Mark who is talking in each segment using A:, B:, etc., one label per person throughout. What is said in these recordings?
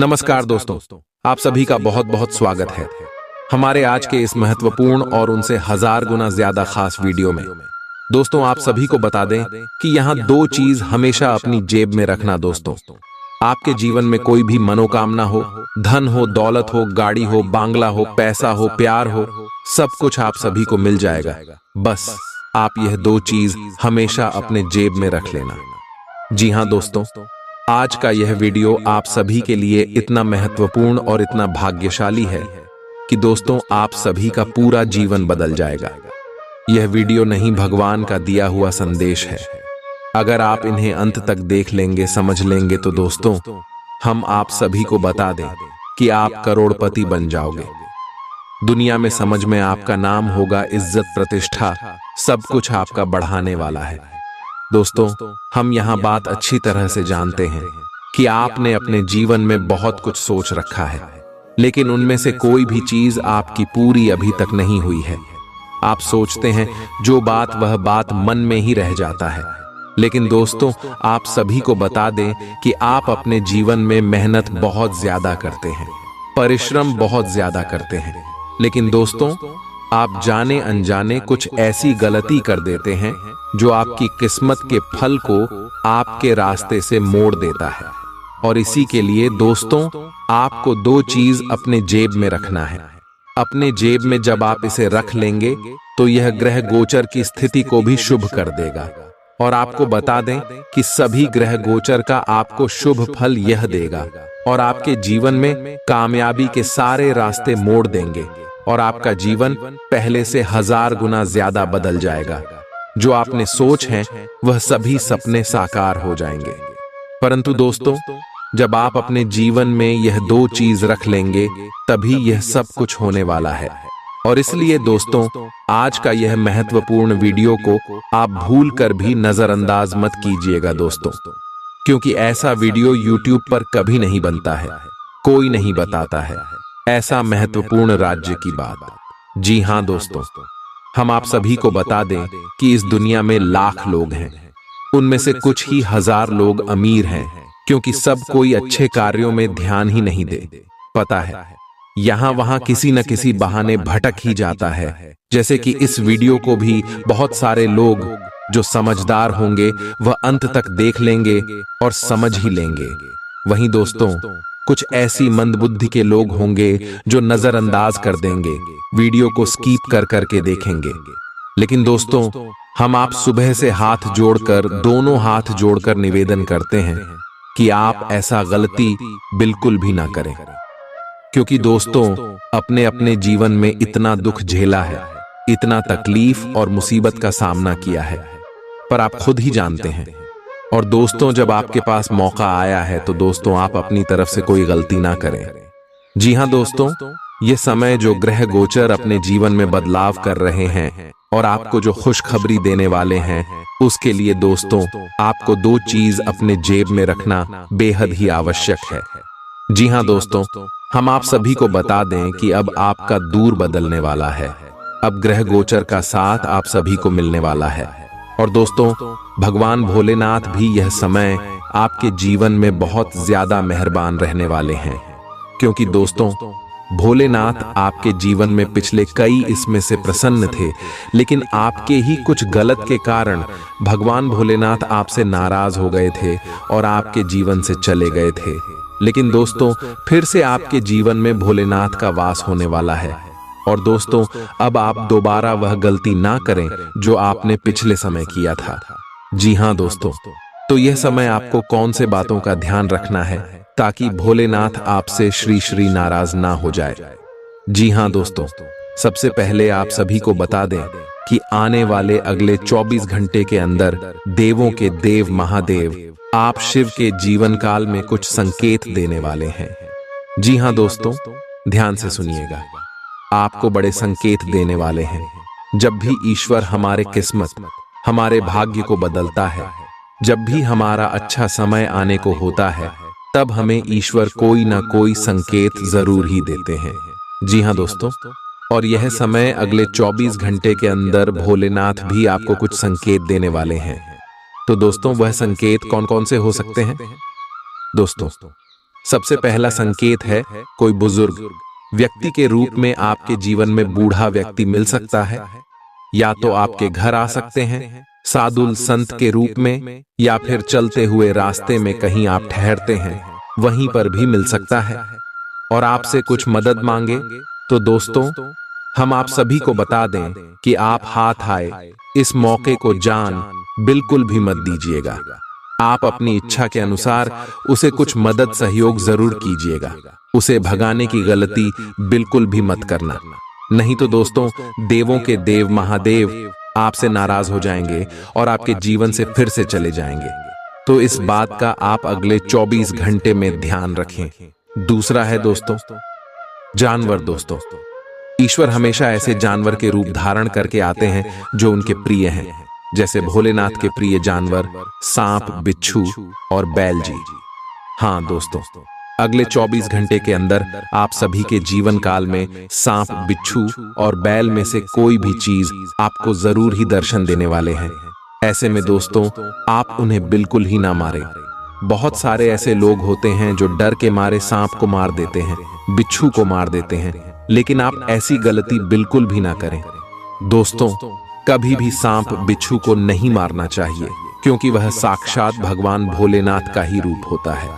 A: नमस्कार दोस्तों, आप सभी का बहुत बहुत स्वागत है हमारे आज के इस महत्वपूर्ण और उनसे हजार गुना ज्यादा खास वीडियो में। दोस्तों, आप सभी को बता दें कि यहाँ दो चीज हमेशा अपनी जेब में रखना। दोस्तों, आपके जीवन में कोई भी मनोकामना हो, धन हो, दौलत हो, गाड़ी हो, बांग्ला हो, पैसा हो, प्यार हो, सब कुछ आप सभी को मिल जाएगा। बस आप यह दो चीज हमेशा अपने जेब में रख लेना। जी हाँ दोस्तों, आज का यह वीडियो आप सभी के लिए इतना महत्वपूर्ण और इतना भाग्यशाली है कि दोस्तों आप सभी का पूरा जीवन बदल जाएगा। यह वीडियो नहीं, भगवान का दिया हुआ संदेश है। अगर आप इन्हें अंत तक देख लेंगे, समझ लेंगे तो दोस्तों हम आप सभी को बता दें कि आप करोड़पति बन जाओगे। दुनिया में समझ में आपका नाम होगा, इज्जत, प्रतिष्ठा, सब कुछ आपका बढ़ाने वाला है। दोस्तों, हम यहाँ बात अच्छी तरह से जानते हैं कि आपने अपने जीवन में बहुत कुछ सोच रखा है, लेकिन उनमें से कोई भी चीज आपकी पूरी अभी तक नहीं हुई है। आप सोचते हैं जो बात वह बात मन में ही रह जाता है। लेकिन दोस्तों, आप सभी को बता दें कि आप अपने जीवन में मेहनत बहुत ज्यादा करते हैं, परिश्रम बहुत ज्यादा करते हैं, लेकिन दोस्तों आप जाने अनजाने कुछ ऐसी गलती कर देते हैं जो आपकी किस्मत के फल को आपके रास्ते से मोड़ देता है। और इसी के लिए दोस्तों आपको दो चीज अपने जेब में रखना है। अपने जेब में जब आप इसे रख लेंगे तो यह ग्रह गोचर की स्थिति को भी शुभ कर देगा। और आपको बता दें कि सभी ग्रह गोचर का आपको शुभ फल यह देगा और आपके जीवन में कामयाबी के सारे रास्ते मोड़ देंगे और आपका जीवन पहले से 1000 गुना ज्यादा बदल जाएगा। जो आपने सोच है वह सभी सपने साकार हो जाएंगे। परंतु दोस्तों, जब आप अपने जीवन में यह दो चीज रख लेंगे तभी यह सब कुछ होने वाला है। और इसलिए दोस्तों आज का यह महत्वपूर्ण वीडियो को आप भूल कर भी नजरअंदाज मत कीजिएगा दोस्तों, क्योंकि ऐसा वीडियो YouTube पर कभी नहीं बनता है, कोई नहीं बताता है ऐसा महत्वपूर्ण राज्य की बात। जी हाँ दोस्तों, हम आप सभी को बता दें कि इस दुनिया में लाख लोग हैं, उनमें से कुछ ही 1000 लोग अमीर हैं, क्योंकि सब कोई अच्छे कार्यों में ध्यान ही नहीं दे। पता है, यहाँ वहाँ किसी न किसी बहाने भटक ही जाता है। जैसे कि इस वीडियो को भी बहुत सारे लोग जो समझदार होंगे वह अंत तक देख लेंगे और समझ ही लेंगे। वहीं दोस्तों कुछ ऐसी मंदबुद्धि के लोग होंगे जो नजरअंदाज कर देंगे, वीडियो को स्किप कर करके देखेंगे। लेकिन दोस्तों हम आप सुबह से हाथ जोड़कर, दोनों हाथ जोड़कर निवेदन करते हैं कि आप ऐसा गलती बिल्कुल भी ना करें, क्योंकि दोस्तों अपने अपने जीवन में इतना दुख झेला है, इतना तकलीफ और मुसीबत का सामना किया है, पर आप खुद ही जानते हैं। और दोस्तों जब आपके पास मौका आया है तो दोस्तों आप अपनी तरफ से कोई गलती ना करें। जी हाँ दोस्तों, ये समय जो ग्रह गोचर अपने जीवन में बदलाव कर रहे हैं और आपको जो खुशखबरी देने वाले हैं, उसके लिए दोस्तों आपको दो चीज अपने जेब में रखना बेहद ही आवश्यक है। जी हाँ दोस्तों, हम आप सभी को बता दें कि अब आपका दूर बदलने वाला है। अब ग्रह गोचर का साथ आप सभी को मिलने वाला है। और दोस्तों भगवान भोलेनाथ भी यह समय आपके जीवन में बहुत ज्यादा मेहरबान रहने वाले हैं, क्योंकि दोस्तों भोलेनाथ आपके जीवन में पिछले कई इसमें से प्रसन्न थे, लेकिन आपके ही कुछ गलत के कारण भगवान भोलेनाथ आपसे नाराज हो गए थे और आपके जीवन से चले गए थे। लेकिन दोस्तों फिर से आपके जीवन में भोलेनाथ का वास होने वाला है। और दोस्तों अब आप दोबारा वह गलती ना करें जो आपने पिछले समय किया था। जी हाँ दोस्तों, तो यह समय आपको कौन से बातों का ध्यान रखना है ताकि भोलेनाथ आपसे श्री श्री नाराज ना हो जाए। जी हाँ दोस्तों, सबसे पहले आप सभी को बता दें कि आने वाले अगले 24 घंटे के अंदर देवों के देव महादेव आप शिव के जीवन काल में कुछ संकेत देने वाले हैं। जी हाँ दोस्तों, ध्यान से सुनिएगा, आपको बड़े संकेत देने वाले हैं। जब भी ईश्वर हमारे किस्मत, हमारे भाग्य को बदलता है, जब भी हमारा अच्छा समय आने को होता है, तब हमें ईश्वर कोई ना कोई संकेत जरूर ही देते हैं। जी हाँ दोस्तों, और यह समय अगले 24 घंटे के अंदर भोलेनाथ भी आपको कुछ संकेत देने वाले हैं। तो दोस्तों वह संकेत कौन कौन से हो सकते हैं? दोस्तों सबसे पहला संकेत है कोई बुजुर्ग व्यक्ति के रूप में आपके जीवन में बूढ़ा व्यक्ति मिल सकता है। या तो आपके घर आ सकते हैं साधु संत के रूप में, या फिर चलते हुए रास्ते में कहीं आप ठहरते हैं वहीं पर भी मिल सकता है और आपसे कुछ मदद मांगे। तो दोस्तों, हम आप सभी को बता दें कि आप हाथ आए इस मौके को जान बिल्कुल भी मत दीजिएगा। आप अपनी इच्छा के अनुसार उसे कुछ मदद सहयोग जरूर कीजिएगा। उसे भगाने की गलती बिल्कुल भी मत करना, नहीं तो दोस्तों देवों के देव महादेव आपसे नाराज हो जाएंगे और आपके जीवन से फिर से चले जाएंगे। तो इस बात का आप अगले 24 घंटे में ध्यान रखें। दूसरा है दोस्तों जानवर। दोस्तों, ईश्वर हमेशा ऐसे जानवर के रूप धारण करके आते हैं जो उनके प्रिय हैं, जैसे भोलेनाथ के प्रिय जानवर सांप, बिच्छू और बैल जी। हाँ दोस्तों, अगले 24 घंटे के अंदर आप सभी के जीवन काल में सांप, बिच्छू और बैल में से कोई भी चीज आपको जरूर ही दर्शन देने वाले हैं। ऐसे में दोस्तों आप उन्हें बिल्कुल ही ना मारें। बहुत सारे ऐसे लोग होते हैं जो डर के मारे सांप को मार देते हैं, बिच्छू को मार देते हैं, लेकिन आप ऐसी गलती बिल्कुल भी ना करें। दोस्तों, कभी भी सांप, बिच्छू को नहीं मारना चाहिए, क्योंकि वह साक्षात भगवान भोलेनाथ का ही रूप होता है।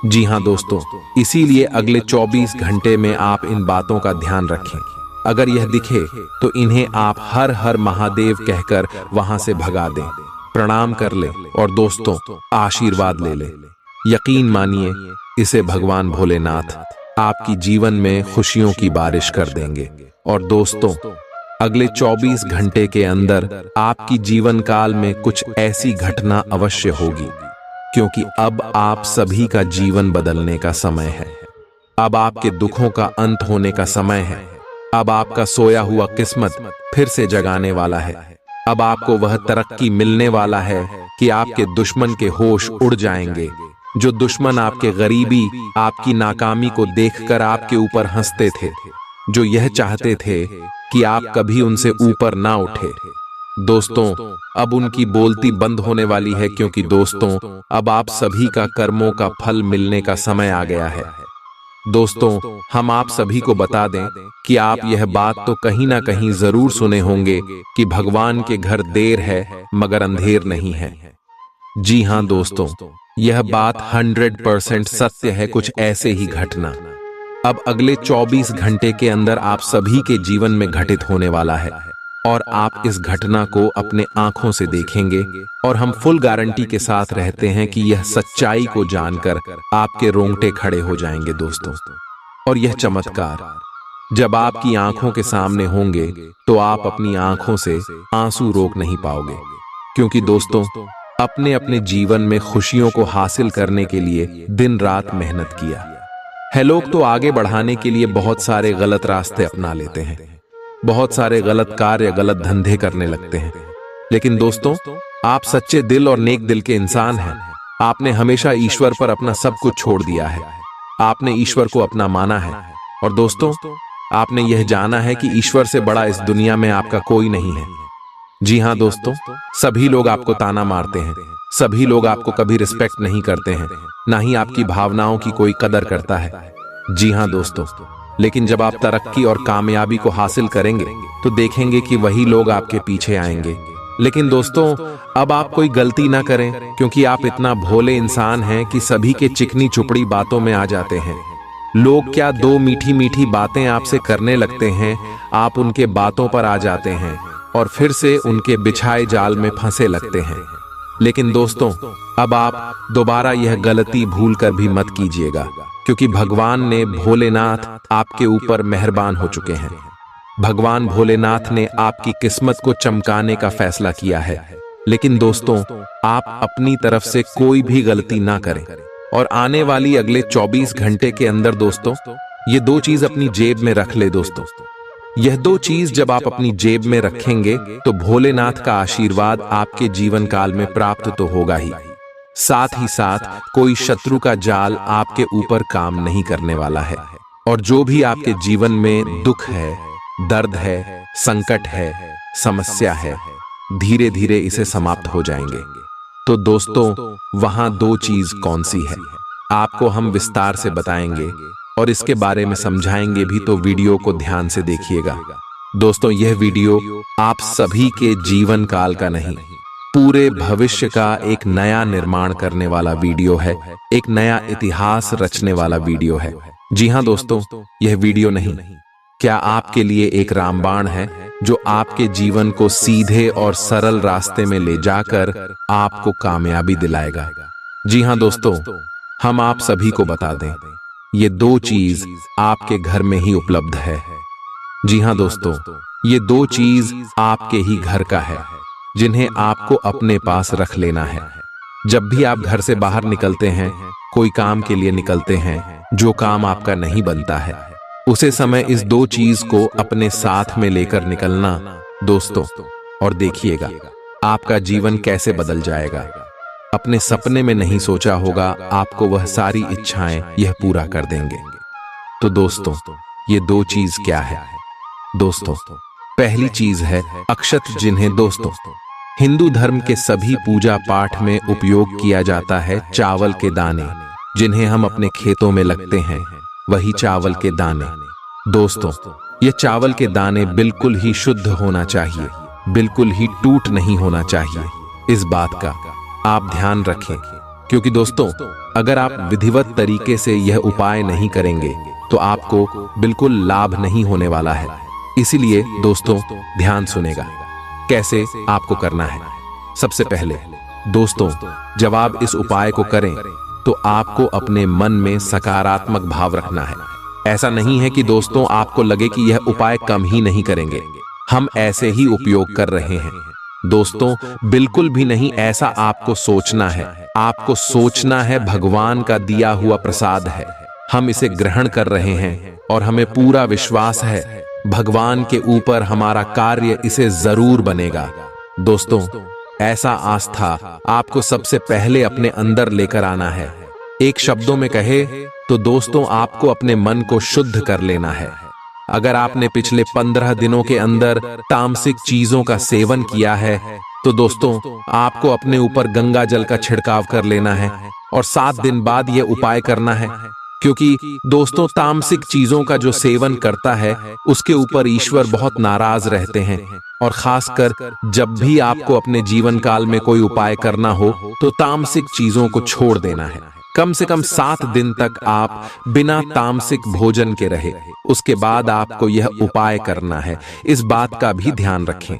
A: जी हाँ दोस्तों, इसीलिए अगले 24 घंटे में आप इन बातों का ध्यान रखें। अगर यह दिखे तो इन्हें आप हर हर महादेव कहकर वहां से भगा दें, प्रणाम कर ले और दोस्तों आशीर्वाद ले ले। यकीन मानिए, इसे भगवान भोलेनाथ आपकी जीवन में खुशियों की बारिश कर देंगे। और दोस्तों, अगले 24 घंटे के अंदर आपकी जीवन काल में कुछ ऐसी घटना अवश्य होगी, क्योंकि अब आप सभी का जीवन बदलने का समय है। अब आपके दुखों का अंत होने का समय है। अब आपका सोया हुआ किस्मत फिर से जगाने वाला है। अब आपको वह तरक्की मिलने वाला है कि आपके दुश्मन के होश उड़ जाएंगे। जो दुश्मन आपके गरीबी, आपकी नाकामी को देखकर आपके ऊपर हंसते थे, जो यह चाहते थे कि आप कभी उनसे ऊपर ना उठे, दोस्तों अब उनकी बोलती बंद होने वाली है, क्योंकि दोस्तों अब आप सभी का कर्मों का फल मिलने का समय आ गया है। दोस्तों, हम आप सभी को बता दें कि आप यह बात तो कहीं ना कहीं जरूर सुने होंगे कि भगवान के घर देर है मगर अंधेर नहीं है। जी हाँ दोस्तों, यह बात 100% सत्य है। कुछ ऐसे ही घटना अब अगले 24 घंटे के अंदर आप सभी के जीवन में घटित होने वाला है, और आप इस घटना को अपने आंखों से देखेंगे। और हम फुल गारंटी के साथ रहते हैं कि यह सच्चाई को जानकर आपके रोंगटे खड़े हो जाएंगे दोस्तों। और यह चमत्कार जब आपकी आंखों के सामने होंगे तो आप अपनी आंखों से आंसू रोक नहीं पाओगे, क्योंकि दोस्तों अपने अपने जीवन में खुशियों को हासिल करने के लिए दिन रात मेहनत किया है। लोग तो आगे बढ़ाने के लिए बहुत सारे गलत रास्ते अपना लेते हैं, बहुत सारे गलत कार्य, गलत धंधे करने लगते हैं, लेकिन दोस्तों आप सच्चे दिल और नेक दिल के इंसान हैं। आपने हमेशा ईश्वर पर अपना सब कुछ छोड़ दिया है। आपने ईश्वर को अपना माना है, और दोस्तों आपने यह जाना है कि ईश्वर से बड़ा इस दुनिया में आपका कोई नहीं है। जी हाँ दोस्तों, सभी लोग आपको ताना मारते हैं, सभी लोग आपको कभी रिस्पेक्ट नहीं करते हैं, ना ही आपकी भावनाओं की कोई कदर करता है। जी हाँ दोस्तों, लेकिन जब आप तरक्की और कामयाबी को हासिल करेंगे तो देखेंगे कि वही लोग आपके पीछे आएंगे। लेकिन दोस्तों अब आप कोई गलती ना करें, क्योंकि आप इतना भोले इंसान हैं कि सभी के चिकनी चुपड़ी बातों में आ जाते हैं। लोग क्या दो मीठी मीठी बातें आपसे करने लगते हैं, आप उनके बातों पर आ जाते हैं और फिर से उनके बिछाए जाल में फंसे लगते हैं। लेकिन दोस्तों अब आप दोबारा यह गलती भूल कर भी मत कीजिएगा, क्योंकि भगवान ने भोलेनाथ आपके ऊपर मेहरबान हो चुके हैं। भगवान भोलेनाथ ने आपकी किस्मत को चमकाने का फैसला किया है। लेकिन दोस्तों आप अपनी तरफ से कोई भी गलती ना करें, और आने वाली अगले 24 घंटे के अंदर दोस्तों ये दो चीज अपनी जेब में रख ले। दोस्तों यह दो चीज जब आप अपनी जेब में रखेंगे तो भोलेनाथ का आशीर्वाद आपके जीवन काल में प्राप्त तो होगा ही, साथ ही साथ कोई शत्रु का जाल आपके ऊपर काम नहीं करने वाला है। और जो भी आपके जीवन में दुख है, दर्द है, संकट है, समस्या है, धीरे धीरे इसे समाप्त हो जाएंगे। तो दोस्तों वहां दो चीज कौन सी है? आपको हम विस्तार से बताएंगे और इसके बारे में समझाएंगे भी, तो वीडियो को ध्यान से देखिएगा। दोस्तों, यह वीडियो आप सभी के जीवन काल का नहीं, पूरे भविष्य का एक नया निर्माण करने वाला वीडियो है, एक नया इतिहास रचने वाला वीडियो है। जी हाँ दोस्तों, यह वीडियो नहीं, क्या आपके लिए एक रामबाण है जो आपके जीवन को सीधे और सरल रास्ते में ले जाकर आपको कामयाबी दिलाएगा। जी हाँ दोस्तों, हम आप सभी को बता दें, ये दो चीज आपके घर में ही उपलब्ध है। जी हाँ दोस्तों, ये दो चीज आपके ही घर का है, जिन्हें आपको अपने पास रख लेना है। जब भी आप घर से बाहर निकलते हैं, कोई काम के लिए निकलते हैं, जो काम आपका नहीं बनता है, उसे समय इस दो चीज को अपने साथ में लेकर निकलना दोस्तों, और देखिएगा आपका जीवन कैसे बदल जाएगा। अपने सपने में नहीं सोचा होगा, आपको वह सारी इच्छाएं यह पूरा कर देंगे। तो दोस्तों, ये दो चीज क्या है? दोस्तों, पहली चीज है अक्षत, जिन्हें दोस्तों हिंदू धर्म के सभी पूजा पाठ में उपयोग किया जाता है। चावल के दाने, जिन्हें हम अपने खेतों में लगते हैं, वही चावल के दाने। दोस्तों, ये चावल के दाने बिल्कुल ही शुद्ध होना चाहिए, बिल्कुल ही टूट नहीं होना चाहिए। इस बात का आप ध्यान रखें, क्योंकि दोस्तों, अगर आप विधिवत तरीके से यह उपाय नहीं करेंगे तो आपको बिल्कुल लाभ नहीं होने वाला है। इसीलिए दोस्तों, ध्यान सुनेगा कैसे आपको करना है। सबसे पहले दोस्तों, जब आप इस उपाय को करें तो आपको अपने मन में सकारात्मक भाव रखना है। ऐसा नहीं है कि दोस्तों आपको लगे कि यह उपाय कम ही नहीं करेंगे, हम ऐसे ही उपयोग कर रहे हैं। दोस्तों, बिल्कुल भी नहीं, ऐसा आपको सोचना है। आपको सोचना है भगवान का दिया हुआ प्रसाद है, हम इसे ग्रहण कर रहे हैं और हमें पूरा विश्वास है भगवान के ऊपर, हमारा कार्य इसे जरूर बनेगा। दोस्तों, ऐसा आस्था आपको सबसे पहले अपने अंदर लेकर आना है। एक शब्दों में कहे तो दोस्तों, आपको अपने मन को शुद्ध कर लेना है। अगर आपने पिछले 15 दिनों के अंदर तामसिक चीजों का सेवन किया है तो दोस्तों, आपको अपने ऊपर गंगा जल का छिड़काव कर लेना है और 7 दिन बाद यह उपाय करना है। क्योंकि दोस्तों, तामसिक चीजों का जो सेवन करता है उसके ऊपर ईश्वर बहुत नाराज रहते हैं। और खासकर जब भी आपको अपने जीवन काल में कोई उपाय करना हो तो तामसिक चीजों को छोड़ देना है। कम से कम 7 दिन तक आप बिना तामसिक भोजन के रहे, उसके बाद आपको यह उपाय करना है। इस बात का भी ध्यान रखें,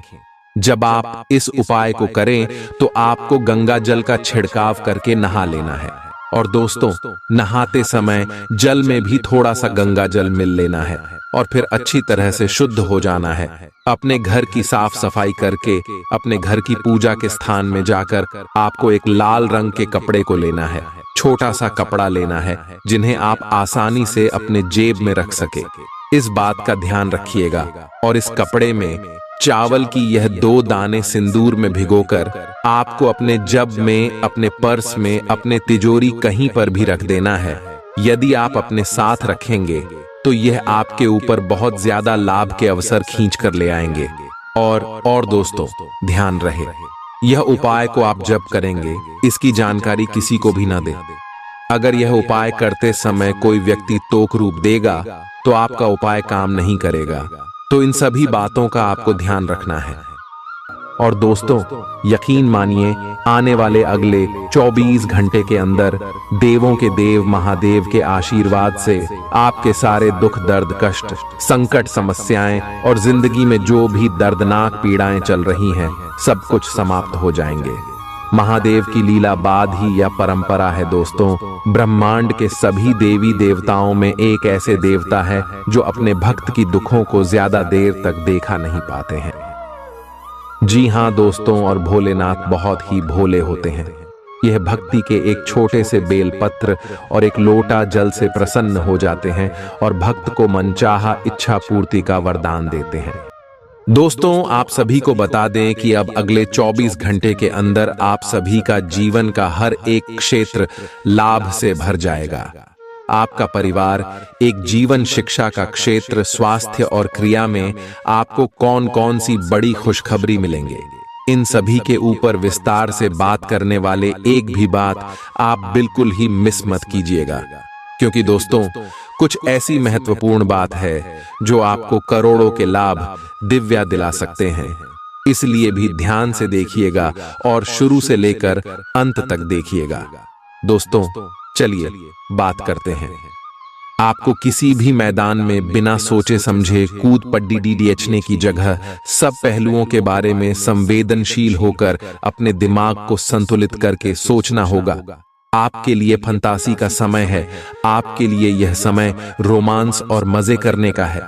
A: जब आप इस उपाय को करें तो आपको गंगा जल का छिड़काव करके नहा लेना है। और दोस्तों, नहाते समय जल में भी थोड़ा सा गंगा जल मिल लेना है और फिर अच्छी तरह से शुद्ध हो जाना है। अपने घर की साफ सफाई करके अपने घर की पूजा के स्थान में जाकर आपको एक लाल रंग के कपड़े को लेना है, छोटा सा कपड़ा लेना है, जिन्हें आप आसानी से अपने जेब में रख सके। इस बात का ध्यान रखिएगा और इस कपड़े में चावल की यह 2 दाने सिंदूर में भिगोकर आपको अपने जब में, अपने पर्स में, अपने तिजोरी कहीं पर भी रख देना है। यदि आप अपने साथ रखेंगे तो यह आपके ऊपर बहुत ज्यादा लाभ के अवसर खींच कर ले आएंगे। और दोस्तों, ध्यान रहे, यह उपाय को आप जब करेंगे इसकी जानकारी किसी को भी ना दें। अगर यह उपाय करते समय कोई व्यक्ति तोक रूप देगा तो आपका उपाय काम नहीं करेगा। तो इन सभी बातों का आपको ध्यान रखना है। और दोस्तों, यकीन मानिए, आने वाले अगले 24 घंटे के अंदर देवों के देव महादेव के आशीर्वाद से आपके सारे दुख, दर्द, कष्ट, संकट, समस्याएं और जिंदगी में जो भी दर्दनाक पीड़ाएं चल रही हैं, सब कुछ समाप्त हो जाएंगे। महादेव की लीला बाद ही यह परंपरा है दोस्तों। ब्रह्मांड के सभी देवी देवताओं में एक ऐसे देवता है जो अपने भक्त की दुखों को ज्यादा देर तक देखा नहीं पाते हैं। जी हाँ दोस्तों, और भोलेनाथ बहुत ही भोले होते हैं। यह भक्ति के एक छोटे से बेलपत्र और एक लोटा जल से प्रसन्न हो जाते हैं और भक्त को मनचाहा इच्छा पूर्ति का वरदान देते हैं। दोस्तों, आप सभी को बता दें कि अब अगले 24 घंटे के अंदर आप सभी का जीवन का हर एक क्षेत्र लाभ से भर जाएगा। आपका परिवार, एक जीवन शिक्षा का क्षेत्र, स्वास्थ्य और क्रिया में आपको कौन कौन सी बड़ी खुशखबरी मिलेंगे, इन सभी के ऊपर विस्तार से बात करने वाले एक भी बात आप बिल्कुल ही मिस मत कीजिएगा, क्योंकि दोस्तों कुछ ऐसी महत्वपूर्ण बात है जो आपको करोड़ों के लाभ दिव्या दिला सकते हैं। इसलिए भी ध्यान से देखिएगा और शुरू से लेकर अंत तक देखिएगा। दोस्तों चलिए बात करते हैं। आपको किसी भी मैदान में बिना सोचे समझे कूद पड्डी डीडीएचने की जगह सब पहलुओं के बारे में संवेदनशील होकर अपने दिमाग को संतुलित करके सोचना होगा। आपके लिए फंतासी का समय है। आपके लिए यह समय रोमांस और मजे करने का है।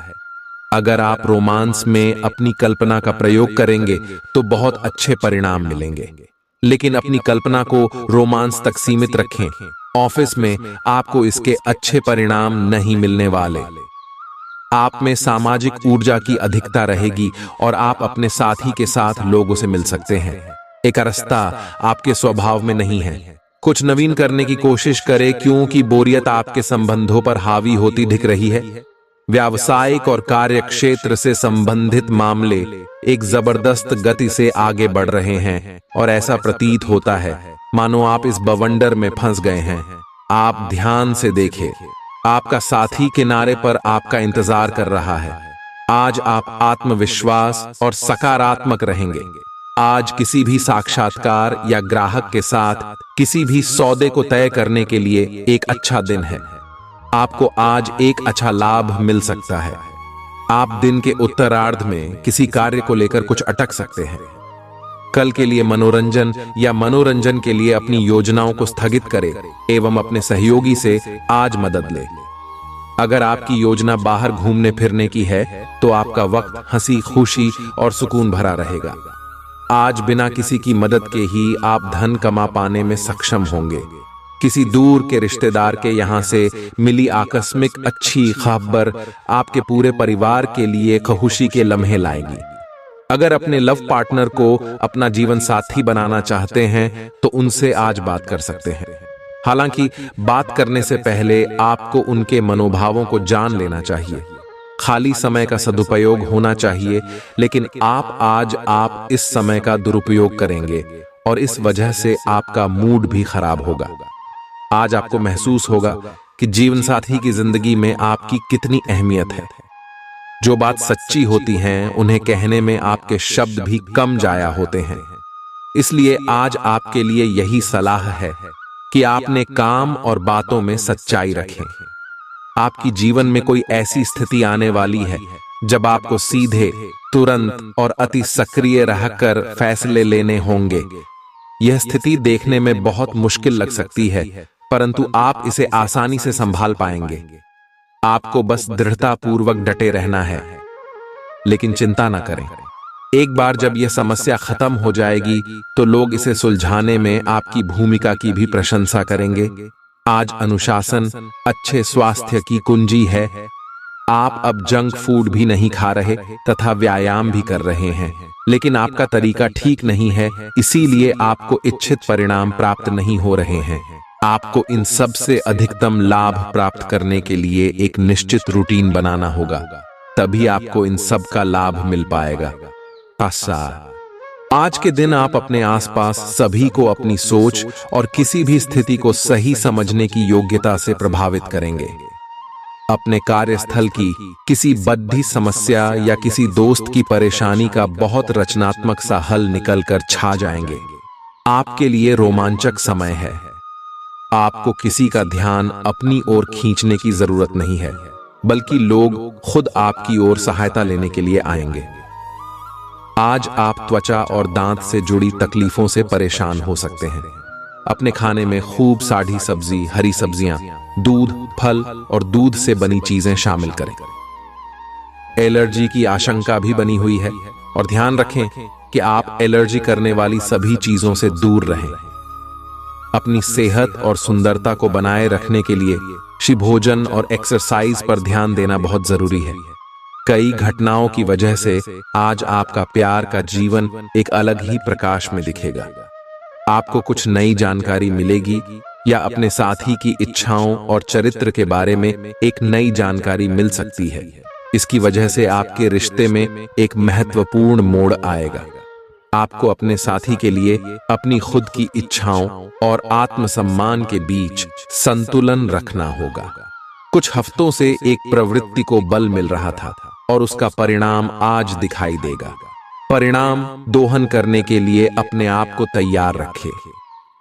A: अगर आप रोमांस में अपनी कल्पना का प्रयोग करेंगे तो बहुत अच्छे परिणाम मिलेंगे, लेकिन अपनी कल्पना को रोमांस तक सीमित रखें। ऑफिस में आपको इसके अच्छे परिणाम नहीं मिलने वाले। आप में सामाजिक ऊर्जा की अधिकता रहेगी और आप अपने साथी के साथ लोगों से मिल सकते हैं। एकरसता आपके स्वभाव में नहीं है। कुछ नवीन करने की कोशिश करें, क्योंकि बोरियत आपके संबंधों पर हावी होती दिख रही है। व्यावसायिक और कार्य क्षेत्र से संबंधित मामले एक जबरदस्त गति से आगे बढ़ रहे हैं और ऐसा प्रतीत होता है मानो आप इस बवंडर में फंस गए हैं। आप ध्यान से देखें, आपका साथी किनारे पर आपका इंतजार कर रहा है। आज आप आत्मविश्वास और सकारात्मक रहेंगे। आज किसी भी साक्षात्कार या ग्राहक के साथ किसी भी सौदे को तय करने के लिए एक अच्छा दिन है। आपको आज एक अच्छा लाभ मिल सकता है। आप दिन के उत्तरार्ध में किसी कार्य को लेकर कुछ अटक सकते हैं। कल के लिए मनोरंजन या मनोरंजन के लिए अपनी योजनाओं को स्थगित करें एवं अपने सहयोगी से आज मदद लें। अगर आपकी योजना बाहर घूमने फिरने की है तो आपका वक्त हंसी खुशी और सुकून भरा रहेगा। आज बिना किसी की मदद के ही आप धन कमा पाने में सक्षम होंगे। किसी दूर के रिश्तेदार के यहाँ से मिली आकस्मिक अच्छी खबर आपके पूरे परिवार के लिए खुशी के लम्हे लाएगी। अगर अपने लव पार्टनर को अपना जीवन साथी बनाना चाहते हैं तो उनसे आज बात कर सकते हैं। हालांकि बात करने से पहले आपको उनके मनोभावों को जान लेना चाहिए। खाली समय का सदुपयोग होना चाहिए, लेकिन आप इस समय का दुरुपयोग करेंगे और इस वजह से आपका मूड भी खराब होगा। आज आपको महसूस होगा कि जीवन साथी की जिंदगी में आपकी कितनी अहमियत है। जो बात सच्ची होती हैं उन्हें कहने में आपके शब्द भी कम जाया होते हैं। इसलिए आज आपके लिए यही सलाह है कि आपने काम और बातों में सच्चाई रखें। आपकी जीवन में कोई ऐसी स्थिति आने वाली है जब आपको सीधे, तुरंत और अति सक्रिय रहकर फैसले लेने होंगे। यह स्थिति देखने में बहुत मुश्किल लग सकती है, परंतु आप इसे आसानी से संभाल पाएंगे। आपको बस दृढ़ता पूर्वक डटे रहना है, लेकिन चिंता न करें। एक बार जब यह समस्या खत्म हो जाएगी तो लोग इसे सुलझाने में आपकी भूमिका की भी प्रशंसा करेंगे। आज अनुशासन अच्छे स्वास्थ्य की कुंजी है। आप अब जंक फूड भी नहीं खा रहे तथा व्यायाम भी कर रहे हैं, लेकिन आपका तरीका ठीक नहीं है, इसीलिए आपको इच्छित परिणाम प्राप्त नहीं हो रहे हैं। आपको इन सब से अधिकतम लाभ प्राप्त करने के लिए एक निश्चित रूटीन बनाना होगा, तभी आपको इन सब का लाभ मिल पाएगा। आज के दिन आप अपने आसपास सभी को अपनी सोच और किसी भी स्थिति को सही समझने की योग्यता से प्रभावित करेंगे। अपने कार्यस्थल की किसी बद्धी समस्या या किसी दोस्त की परेशानी का बहुत रचनात्मक सा हल निकलकर छा जाएंगे। आपके लिए रोमांचक समय है। आपको किसी का ध्यान अपनी ओर खींचने की जरूरत नहीं है, बल्कि लोग खुद आपकी ओर सहायता लेने के लिए आएंगे। आज आप त्वचा और दांत से जुड़ी तकलीफों से परेशान हो सकते हैं। अपने खाने में खूब साड़ी सब्जी, हरी सब्जियां, दूध, फल और दूध से बनी चीजें शामिल करें। एलर्जी की आशंका भी बनी हुई है और ध्यान रखें कि आप एलर्जी करने वाली सभी चीजों से दूर रहें। अपनी सेहत और सुंदरता को बनाए रखने के लिए शिभोजन और एक्सरसाइज पर ध्यान देना बहुत जरूरी है। कई घटनाओं की वजह से आज आपका प्यार का जीवन एक अलग ही प्रकाश में दिखेगा। आपको कुछ नई जानकारी मिलेगी या अपने साथी की इच्छाओं और चरित्र के बारे में एक नई जानकारी मिल सकती है। इसकी वजह से आपके रिश्ते में एक महत्वपूर्ण मोड़ आएगा। आपको अपने साथी के लिए अपनी खुद की इच्छाओं और आत्मसम्मान के बीच संतुलन रखना होगा। कुछ हफ्तों से एक प्रवृत्ति को बल मिल रहा था और उसका परिणाम आज दिखाई देगा। परिणाम दोहन करने के लिए अपने आप को तैयार रखें।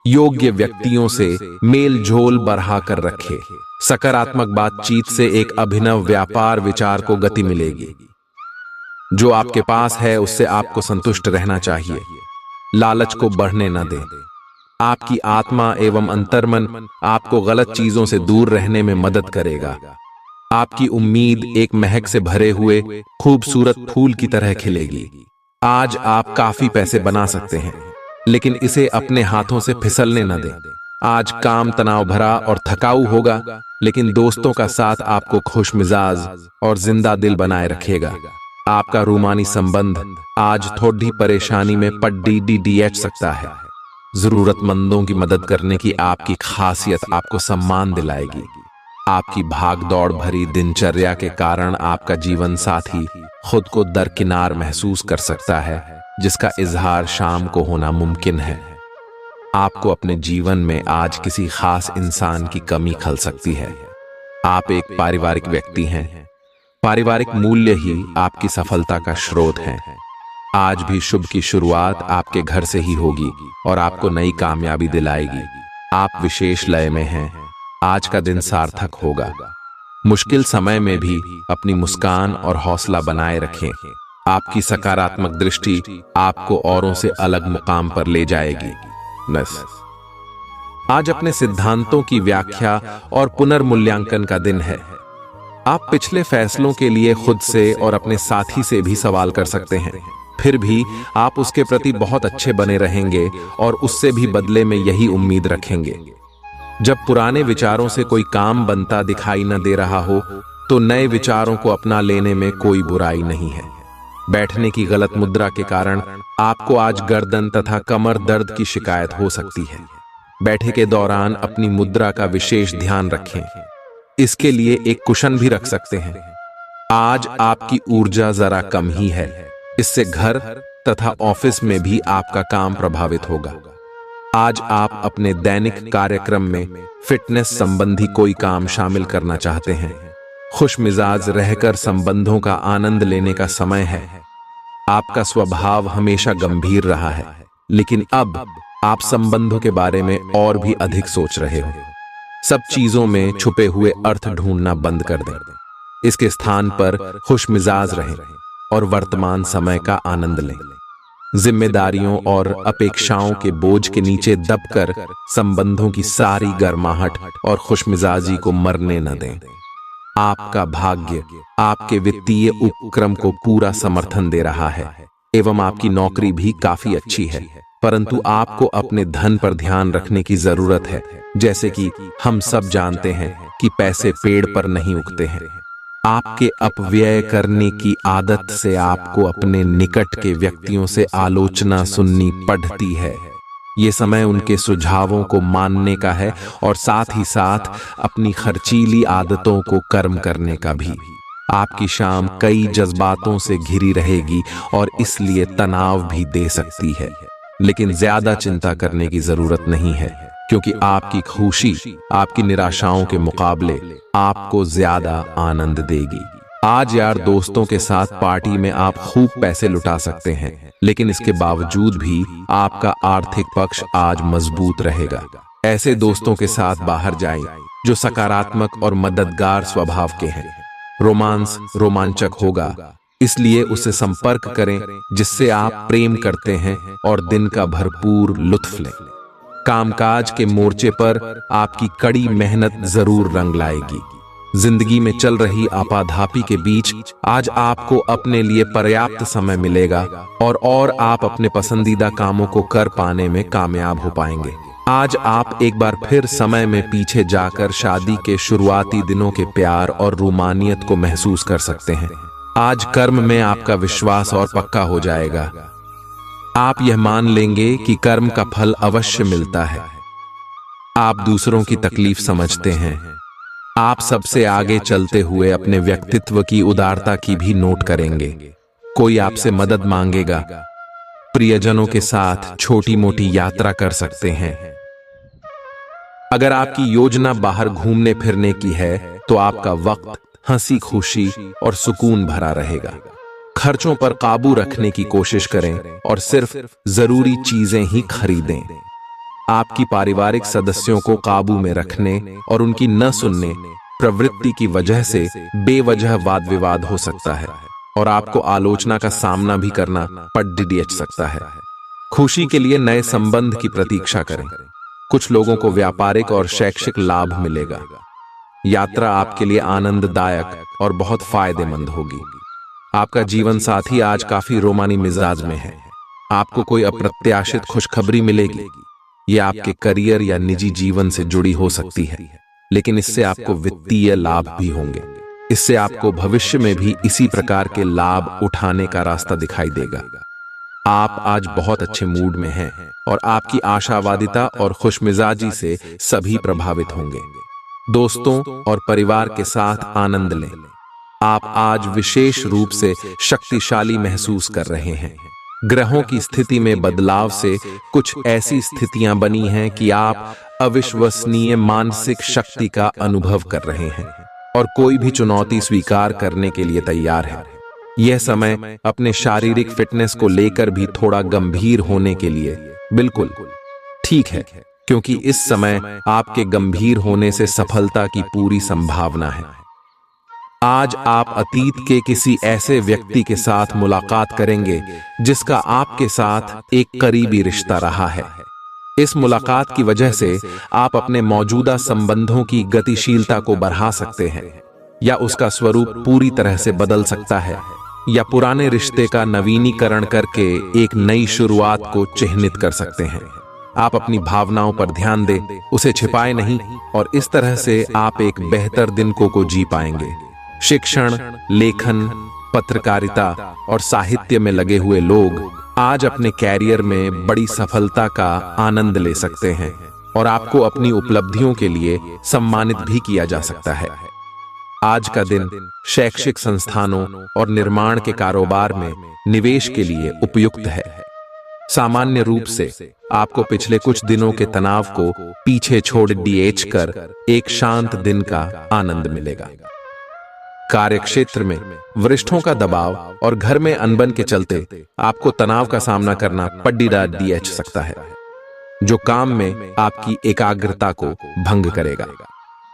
A: योग्य व्यक्तियों से मेल झोल बढ़ा कर रखें। सकारात्मक बातचीत से एक अभिनव व्यापार विचार को गति मिलेगी। जो आपके पास है उससे आपको संतुष्ट रहना चाहिए। लालच को बढ़ने न दें। आपकी आत्मा एवं अंतर्मन आपको गलत चीजों से दूर रहने में मदद करेगा। आपकी उम्मीद एक महक से भरे हुए खूबसूरत फूल की तरह खिलेगी। आज आप काफी पैसे बना सकते हैं, लेकिन इसे अपने हाथों से फिसलने न दें। आज काम तनाव भरा और थकाऊ होगा, लेकिन दोस्तों का साथ आपको खुश मिजाज और जिंदा दिल बनाए रखेगा। आपका रूमानी संबंध आज थोड़ी परेशानी में पड़ सकता है। जरूरतमंदों की मदद करने की आपकी खासियत आपको सम्मान दिलाएगी। आपकी भाग दौड़ भरी दिनचर्या के कारण आपका जीवन साथी खुद को दरकिनार महसूस कर सकता है, जिसका इजहार शाम को होना मुमकिन है। आपको अपने जीवन में आज किसी खास इंसान की कमी खल सकती है। आप एक पारिवारिक व्यक्ति हैं। पारिवारिक मूल्य ही आपकी सफलता का स्रोत है। आज भी शुभ की शुरुआत आपके घर से ही होगी और आपको नई कामयाबी दिलाएगी। आप विशेष लय में हैं। आज का दिन सार्थक होगा। मुश्किल समय में भी अपनी मुस्कान और हौसला बनाए रखें। आपकी सकारात्मक दृष्टि आपको औरों से अलग मुकाम पर ले जाएगी। आज अपने सिद्धांतों की व्याख्या और पुनर्मूल्यांकन का दिन है। आप पिछले फैसलों के लिए खुद से और अपने साथी से भी सवाल कर सकते हैं। फिर भी आप उसके प्रति बहुत अच्छे बने रहेंगे और उससे भी बदले में यही उम्मीद रखेंगे। जब पुराने विचारों से कोई काम बनता दिखाई न दे रहा हो, तो नए विचारों को अपना लेने में कोई बुराई नहीं है। बैठने की गलत मुद्रा के कारण आपको आज गर्दन तथा कमर दर्द की शिकायत हो सकती है। बैठे के दौरान अपनी मुद्रा का विशेष ध्यान रखें। इसके लिए एक कुशन भी रख सकते हैं। आज आपकी ऊर्जा जरा कम ही है। इससे घर तथा ऑफिस में भी आपका काम प्रभावित होगा। आज आप अपने दैनिक कार्यक्रम में फिटनेस संबंधी कोई काम शामिल करना चाहते हैं। खुश मिजाज रहकर संबंधों का आनंद लेने का समय है। आपका स्वभाव हमेशा गंभीर रहा है, लेकिन अब आप संबंधों के बारे में और भी अधिक सोच रहे हो। सब चीजों में छुपे हुए अर्थ ढूंढना बंद कर दें। इसके स्थान पर खुश मिजाज रहें और वर्तमान समय का आनंद लें। जिम्मेदारियों और अपेक्षाओं के बोझ के नीचे दबकर संबंधों की सारी गर्माहट और खुशमिजाजी को मरने न दें। आपका भाग्य आपके वित्तीय उपक्रम को पूरा समर्थन दे रहा है एवं आपकी नौकरी भी काफी अच्छी है, परंतु आपको अपने धन पर ध्यान रखने की जरूरत है। जैसे कि हम सब जानते हैं कि पैसे पेड़ पर नहीं उगते हैं। आपके अपव्यय करने की आदत से आपको अपने निकट के व्यक्तियों से आलोचना सुननी पड़ती है। ये समय उनके सुझावों को मानने का है और साथ ही साथ अपनी खर्चीली आदतों को कर्म करने का भी। आपकी शाम कई जज्बातों से घिरी रहेगी और इसलिए तनाव भी दे सकती है, लेकिन ज्यादा चिंता करने की जरूरत नहीं है, क्योंकि आपकी खुशी आपकी निराशाओं के मुकाबले आपको ज्यादा आनंद देगी। आज यार दोस्तों के साथ पार्टी में आप खूब पैसे लुटा सकते हैं, लेकिन इसके बावजूद भी आपका आर्थिक पक्ष आज मजबूत रहेगा। ऐसे दोस्तों के साथ बाहर जाएं जो सकारात्मक और मददगार स्वभाव के हैं। रोमांस रोमांचक होगा, इसलिए उसे संपर्क करें जिससे आप प्रेम करते हैं और दिन का भरपूर लुत्फ लें। कामकाज के मोर्चे पर आपकी कड़ी मेहनत जरूर रंग लाएगी। जिंदगी में चल रही आपाधापी के बीच आज आपको अपने लिए पर्याप्त समय मिलेगा और आप अपने पसंदीदा कामों को कर पाने में कामयाब हो पाएंगे। आज आप एक बार फिर समय में पीछे जाकर शादी के शुरुआती दिनों के प्यार और रूमानियत को महसूस कर सकते हैं। आज कर्म में आपका विश्वास और पक्का हो जाएगा। आप यह मान लेंगे कि कर्म का फल अवश्य मिलता है। आप दूसरों की तकलीफ समझते हैं। आप सबसे आगे चलते हुए अपने व्यक्तित्व की उदारता की भी नोट करेंगे। कोई आपसे मदद मांगेगा प्रियजनों के साथ छोटी मोटी यात्रा कर सकते हैं। अगर आपकी योजना बाहर घूमने फिरने की है तो आपका वक्त हंसी खुशी और सुकून भरा रहेगा। खर्चों पर काबू रखने की कोशिश करें और सिर्फ जरूरी चीजें ही खरीदें। आपकी पारिवारिक सदस्यों को काबू में रखने और उनकी न सुनने प्रवृत्ति की वजह से बेवजह वाद विवाद हो सकता है और आपको आलोचना का सामना भी करना पड़ सकता है। खुशी के लिए नए संबंध की प्रतीक्षा करें। कुछ लोगों को व्यापारिक और शैक्षिक लाभ मिलेगा। यात्रा आपके लिए आनंददायक और बहुत फायदेमंद होगी। आपका जीवन साथी आज काफी रोमानी मिजाज में है। आपको कोई अप्रत्याशित खुशखबरी मिलेगी। ये आपके करियर या निजी जीवन से जुड़ी हो सकती है, लेकिन इससे आपको वित्तीय लाभ भी होंगे। इससे आपको भविष्य में भी इसी प्रकार के लाभ उठाने का रास्ता दिखाई देगा। आप आज बहुत अच्छे मूड में हैं और आपकी आशावादिता और खुशमिजाजी से सभी प्रभावित होंगे। दोस्तों और परिवार के साथ आनंद लें। आप आज विशेष रूप से शक्तिशाली महसूस कर रहे हैं। ग्रहों की स्थिति में बदलाव से कुछ ऐसी स्थितियां बनी हैं कि आप अविश्वसनीय मानसिक शक्ति का अनुभव कर रहे हैं और कोई भी चुनौती स्वीकार करने के लिए तैयार है। यह समय अपने शारीरिक फिटनेस को लेकर भी थोड़ा गंभीर होने के लिए बिल्कुल ठीक है, क्योंकि इस समय आपके गंभीर होने से सफलता की पूरी संभावना है। आज आप अतीत के किसी ऐसे व्यक्ति के साथ मुलाकात करेंगे जिसका आपके साथ एक करीबी रिश्ता रहा है। इस मुलाकात की वजह से आप अपने मौजूदा संबंधों की गतिशीलता को बढ़ा सकते हैं, या उसका स्वरूप पूरी तरह से बदल सकता है, या पुराने रिश्ते का नवीनीकरण करके एक नई शुरुआत को चिह्नित कर सकते हैं। आप अपनी भावनाओं पर ध्यान दें, उसे छिपाए नहीं, और इस तरह से आप एक बेहतर दिन को जी पाएंगे। शिक्षण, लेखन, पत्रकारिता और साहित्य में लगे हुए लोग आज अपने कैरियर में बड़ी सफलता का आनंद ले सकते हैं और आपको अपनी उपलब्धियों के लिए सम्मानित भी किया जा सकता है। आज का दिन शैक्षिक संस्थानों और निर्माण के कारोबार में निवेश के लिए उपयुक्त है। सामान्य रूप से आपको पिछले कुछ दिनों के तनाव को पीछे छोड़ कर एक शांत दिन का आनंद मिलेगा। कार्यक्षेत्र में वरिष्ठों का दबाव और घर में अनबन के चलते आपको तनाव का सामना करना पड़ सकता है, जो काम में आपकी एकाग्रता को भंग करेगा।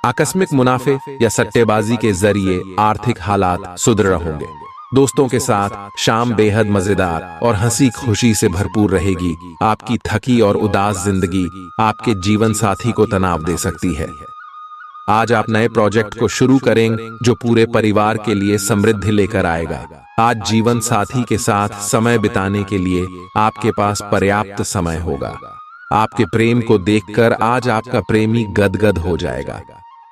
A: आकस्मिक मुनाफे या सट्टेबाजी के जरिए आर्थिक हालात सुदृढ़ होंगे। दोस्तों के साथ शाम बेहद मजेदार और हंसी खुशी से भरपूर रहेगी। आपकी थकी और उदास जिंदगी आपके जीवन साथी को तनाव दे सकती है। आज आप नए प्रोजेक्ट को शुरू करेंगे जो पूरे परिवार के लिए समृद्धि लेकर आएगा। आज जीवन साथी के साथ समय बिताने के लिए आपके पास पर्याप्त समय होगा। आपके प्रेम को देखकर आज आपका प्रेमी गदगद हो जाएगा।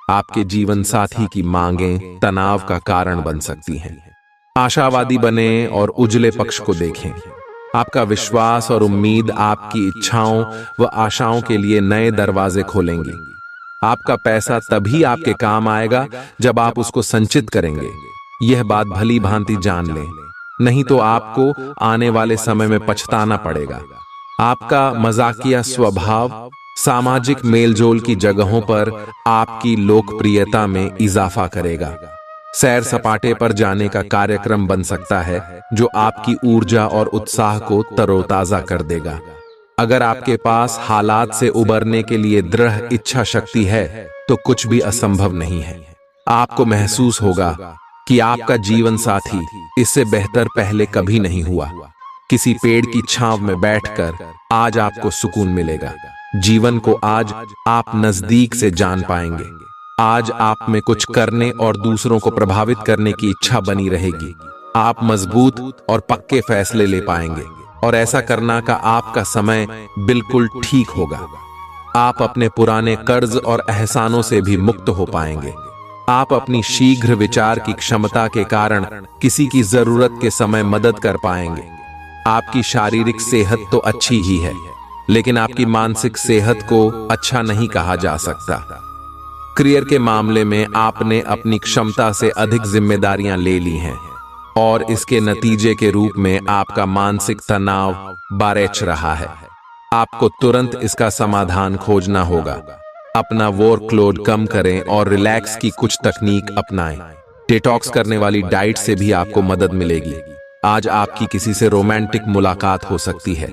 A: आपके जीवन साथी की मांगें तनाव का कारण बन सकती हैं। आशावादी बने और उजले पक्ष को देखें। आपका विश्वास और उम्मीद आपकी इच्छाओं व आशाओं के लिए नए दरवाजे खोलेंगी। आपका पैसा तभी आपके काम आएगा जब आप उसको संचित करेंगे। यह बात भली भांति जान लें, नहीं तो आपको आने वाले समय में पछताना पड़ेगा। आपका मजाकिया स्वभाव सामाजिक मेलजोल की जगहों पर आपकी लोकप्रियता में इजाफा करेगा। सैर सपाटे पर जाने का कार्यक्रम बन सकता है जो आपकी ऊर्जा और उत्साह को तरोताजा कर देगा। अगर आपके पास हालात से उबरने के लिए दृढ़ इच्छा शक्ति है तो कुछ भी असंभव नहीं है। आपको महसूस होगा कि आपका जीवन साथी इससे बेहतर पहले कभी नहीं हुआ। किसी पेड़ की छांव में बैठकर आज आपको सुकून मिलेगा। जीवन को आज आप नजदीक से जान पाएंगे। आज आप में कुछ करने और दूसरों को प्रभावित करने की इच्छा बनी रहेगी। आप मजबूत और पक्के फैसले ले पाएंगे और ऐसा करना का आपका समय बिल्कुल ठीक होगा। आप अपने पुराने कर्ज और एहसानों से भी मुक्त हो पाएंगे। आप अपनी शीघ्र विचार की क्षमता के कारण किसी की जरूरत के समय मदद कर पाएंगे। आपकी शारीरिक सेहत तो अच्छी ही है, लेकिन आपकी मानसिक सेहत को अच्छा नहीं कहा जा सकता। करियर के मामले में आपने अपनी क्षमता से अधिक जिम्मेदारियां ले ली हैं और इसके नतीजे के रूप में आपका मानसिक तनाव बारेच रहा है। आपको तुरंत इसका समाधान खोजना होगा। अपना वर्कलोड कम करें और रिलैक्स की कुछ तकनीक अपनाएं। डिटॉक्स करने वाली डाइट से भी आपको मदद मिलेगी। आज आपकी किसी से रोमांटिक मुलाकात हो सकती है।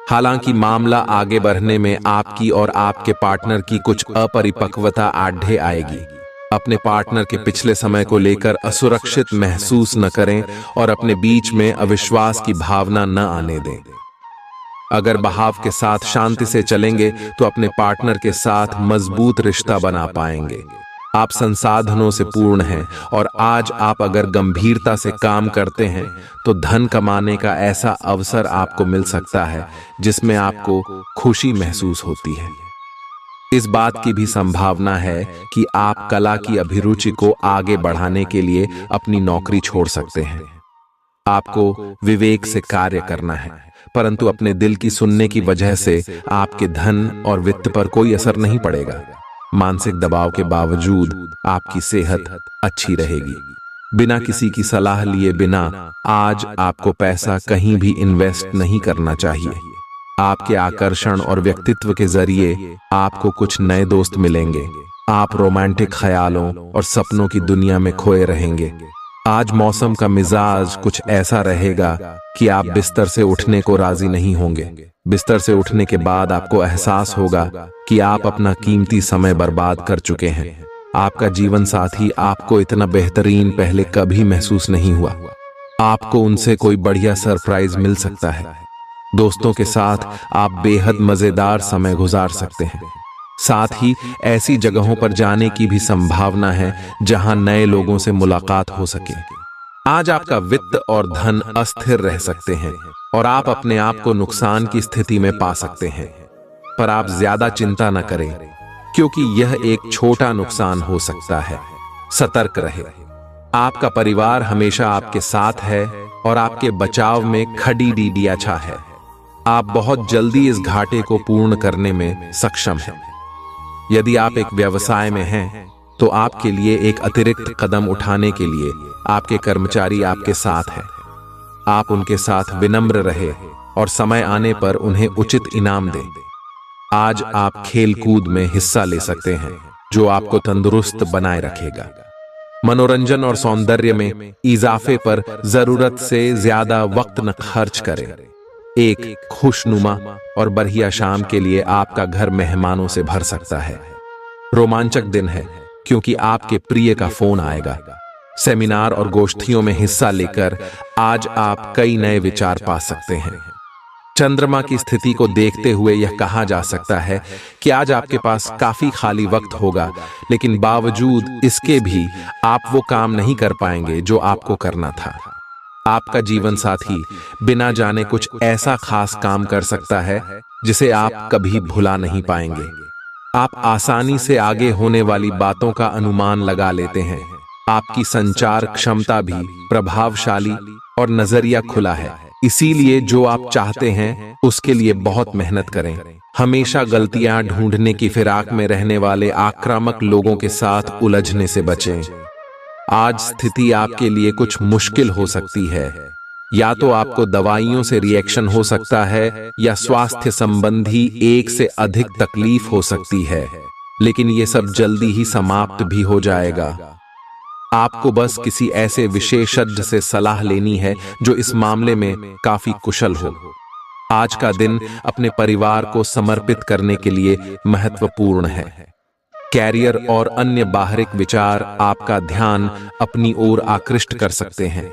A: हालांकि मामला आगे बढ़ने में आपकी और आपके पार्टनर की कुछ अपरिपक्वता आढ़े आएगी। अपने पार्टनर के पिछले समय को लेकर असुरक्षित महसूस न करें और अपने बीच में अविश्वास की भावना न आने दें। अगर बहाव के साथ शांति से चलेंगे तो अपने पार्टनर के साथ मजबूत रिश्ता बना पाएंगे। आप संसाधनों से पूर्ण हैं और आज आप अगर गंभीरता से काम करते हैं तो धन कमाने का ऐसा अवसर आपको मिल सकता है जिसमें आपको खुशी महसूस होती है। इस बात की भी संभावना है कि आप कला की अभिरुचि को आगे बढ़ाने के लिए अपनी नौकरी छोड़ सकते हैं। आपको विवेक से कार्य करना है, परंतु अपने दिल की सुनने की वजह से आपके धन और वित्त पर कोई असर नहीं पड़ेगा। मानसिक दबाव के बावजूद आपकी सेहत अच्छी रहेगी। बिना किसी की सलाह लिए बिना आज आपको पैसा कहीं भी इन्वेस्ट नहीं करना चाहिए। आपके आकर्षण और व्यक्तित्व के जरिए आपको कुछ नए दोस्त मिलेंगे। आप रोमांटिक ख्यालों और सपनों की दुनिया में खोए रहेंगे। आज मौसम का मिजाज कुछ ऐसा रहेगा कि आप बिस्तर से उठने को राजी नहीं होंगे। बिस्तर से उठने के बाद आपको एहसास होगा कि आप अपना कीमती समय बर्बाद कर चुके हैं। आपका जीवन साथी आपको इतना बेहतरीन पहले कभी महसूस नहीं हुआ। आपको उनसे कोई बढ़िया सरप्राइज मिल सकता है। दोस्तों के साथ आप बेहद मजेदार समय गुजार सकते हैं। साथ ही ऐसी जगहों पर जाने की भी संभावना है जहां नए लोगों से मुलाकात हो सके। आज आपका वित्त और धन अस्थिर रह सकते हैं और आप अपने आप को नुकसान की स्थिति में पा सकते हैं, पर आप ज्यादा चिंता न करें क्योंकि यह एक छोटा नुकसान हो सकता है। सतर्क रहे। आपका परिवार हमेशा आपके साथ है और आपके बचाव में खड़ी डीडिया छा है। आप बहुत जल्दी इस घाटे को पूर्ण करने में सक्षम हैं। यदि आप एक व्यवसाय में हैं तो आपके लिए एक अतिरिक्त कदम उठाने के लिए आपके कर्मचारी आपके साथ हैं। आप उनके साथ विनम्र रहे और समय आने पर उन्हें उचित इनाम दें। आज आप खेल कूद में हिस्सा ले सकते हैं जो आपको तंदुरुस्त बनाए रखेगा। मनोरंजन और सौंदर्य में इजाफे पर जरूरत से ज्यादा वक्त न खर्च करें। एक खुशनुमा और बढ़िया शाम के लिए आपका घर मेहमानों से भर सकता है। रोमांचक दिन है क्योंकि आपके प्रिय का फोन आएगा। सेमिनार और गोष्ठियों में हिस्सा लेकर आज आप कई नए विचार पा सकते हैं। चंद्रमा की स्थिति को देखते हुए यह कहा जा सकता है कि आज आपके पास काफी खाली वक्त होगा, लेकिन बावजूद इसके भी आप वो काम नहीं कर पाएंगे जो आपको करना था। आपका जीवन साथी बिना जाने कुछ ऐसा खास काम कर सकता है जिसे आप कभी भुला नहीं पाएंगे। आप आसानी से आगे होने वाली बातों का अनुमान लगा लेते हैं। आपकी संचार क्षमता भी प्रभावशाली और नजरिया खुला है, इसीलिए जो आप चाहते हैं उसके लिए बहुत मेहनत करें। हमेशा गलतियां ढूंढने की फिराक में रहने वाले आक्रामक लोगों के साथ उलझने से बचें। आज स्थिति आपके लिए कुछ मुश्किल हो सकती है। या तो आपको दवाइयों से रिएक्शन हो सकता है या स्वास्थ्य संबंधी एक से अधिक तकलीफ हो सकती है, लेकिन ये सब जल्दी ही समाप्त भी हो जाएगा। आपको बस किसी ऐसे विशेषज्ञ से सलाह लेनी है जो इस मामले में काफी कुशल हो। आज का दिन अपने परिवार को समर्पित करने के लिए महत्वपूर्ण है। कैरियर और अन्य बाहरिक विचार आपका ध्यान अपनी ओर आकृष्ट कर सकते हैं।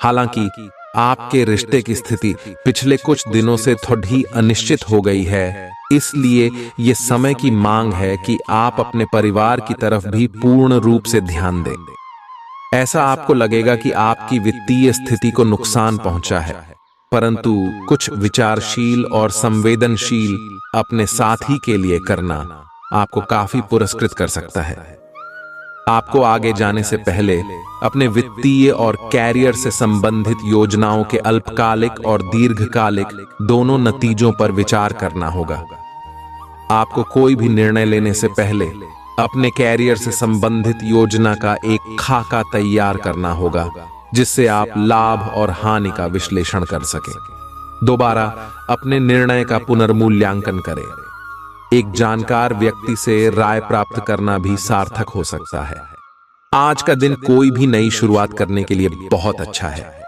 A: हालांकि आपके रिश्ते की स्थिति पिछले कुछ दिनों से थोड़ी अनिश्चित हो गई है, इसलिए ये समय की मांग है कि आप अपने परिवार की तरफ भी पूर्ण रूप से ध्यान दें। ऐसा आपको लगेगा कि आपकी वित्तीय स्थिति को नुकसान पहुंचा है, परंतु कुछ विचारशील और संवेदनशील अपने साथी के लिए करना आपको काफी पुरस्कृत कर सकता है। आपको आगे जाने से पहले अपने वित्तीय और कैरियर से संबंधित योजनाओं के अल्पकालिक और दीर्घकालिक दोनों नतीजों पर विचार करना होगा। आपको कोई भी निर्णय लेने से पहले अपने कैरियर से संबंधित योजना का एक खाका तैयार करना होगा, जिससे आप लाभ और हानि का विश्लेषण कर सकें। दोबारा अपने निर्णय का पुनर्मूल्यांकन करें। एक जानकार व्यक्ति से राय प्राप्त करना भी सार्थक हो सकता है। आज का दिन कोई भी नई शुरुआत करने के लिए बहुत अच्छा है।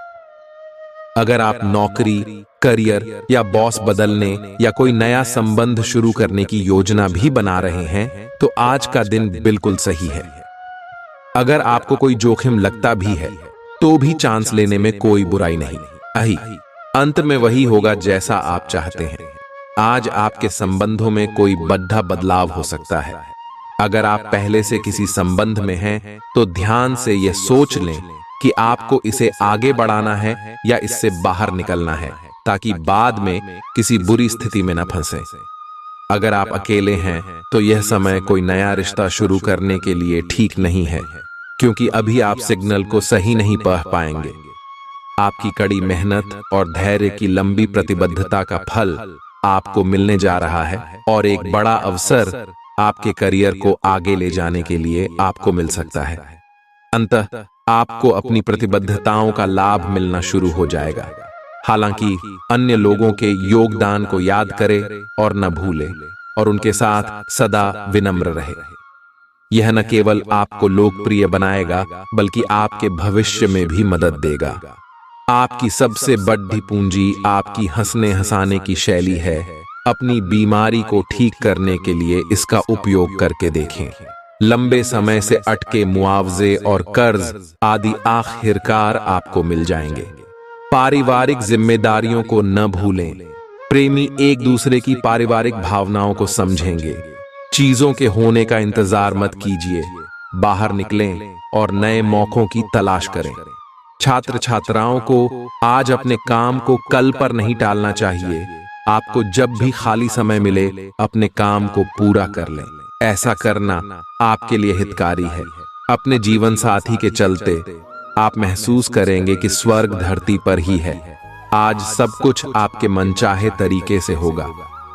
A: अगर आप नौकरी, करियर या बॉस बदलने या कोई नया संबंध शुरू करने की योजना भी बना रहे हैं तो आज का दिन बिल्कुल सही है। अगर आपको कोई जोखिम लगता भी है तो भी चांस लेने में कोई बुराई नहीं। अंत में वही होगा जैसा आप चाहते हैं। आज आपके संबंधों में कोई बड़ा बदलाव हो सकता है। अगर आप पहले से किसी संबंध में हैं तो ध्यान से यह सोच लें कि आपको इसे आगे बढ़ाना है या इससे बाहर निकलना है, ताकि बाद में किसी बुरी स्थिति में न फंसे। अगर आप अकेले हैं तो यह समय कोई नया रिश्ता शुरू करने के लिए ठीक नहीं है, क्योंकि अभी आप सिग्नल को सही नहीं पढ़ पाएंगे। आपकी कड़ी मेहनत और धैर्य की लंबी प्रतिबद्धता का फल आपको मिलने जा रहा है और एक बड़ा अवसर आपके करियर को आगे ले जाने के लिए आपको मिल सकता है। अंततः आपको अपनी प्रतिबद्धताओं का लाभ मिलना शुरू हो जाएगा। हालांकि अन्य लोगों के योगदान को याद करें और न भूलें और उनके साथ सदा विनम्र रहे। यह न केवल आपको लोकप्रिय बनाएगा बल्कि आपके भविष्य में भी मदद देगा। आपकी सबसे बड़ी पूंजी आपकी हंसने हंसाने की शैली है। अपनी बीमारी को ठीक करने के लिए इसका उपयोग करके देखें। लंबे समय से अटके मुआवजे और कर्ज आदि आखिरकार आपको मिल जाएंगे। पारिवारिक जिम्मेदारियों को न भूलें। प्रेमी एक दूसरे की पारिवारिक भावनाओं को समझेंगे। चीजों के होने का इंतजार मत कीजिए, बाहर निकलें और नए मौकों की तलाश करें। छात्र छात्राओं को आज अपने काम को कल पर नहीं टालना चाहिए। आपको जब भी खाली समय मिले अपने काम को पूरा कर लें। ऐसा करना आपके लिए हितकारी है। अपने जीवन साथी के चलते आप महसूस करेंगे कि स्वर्ग धरती पर ही है। आज सब कुछ आपके मनचाहे तरीके से होगा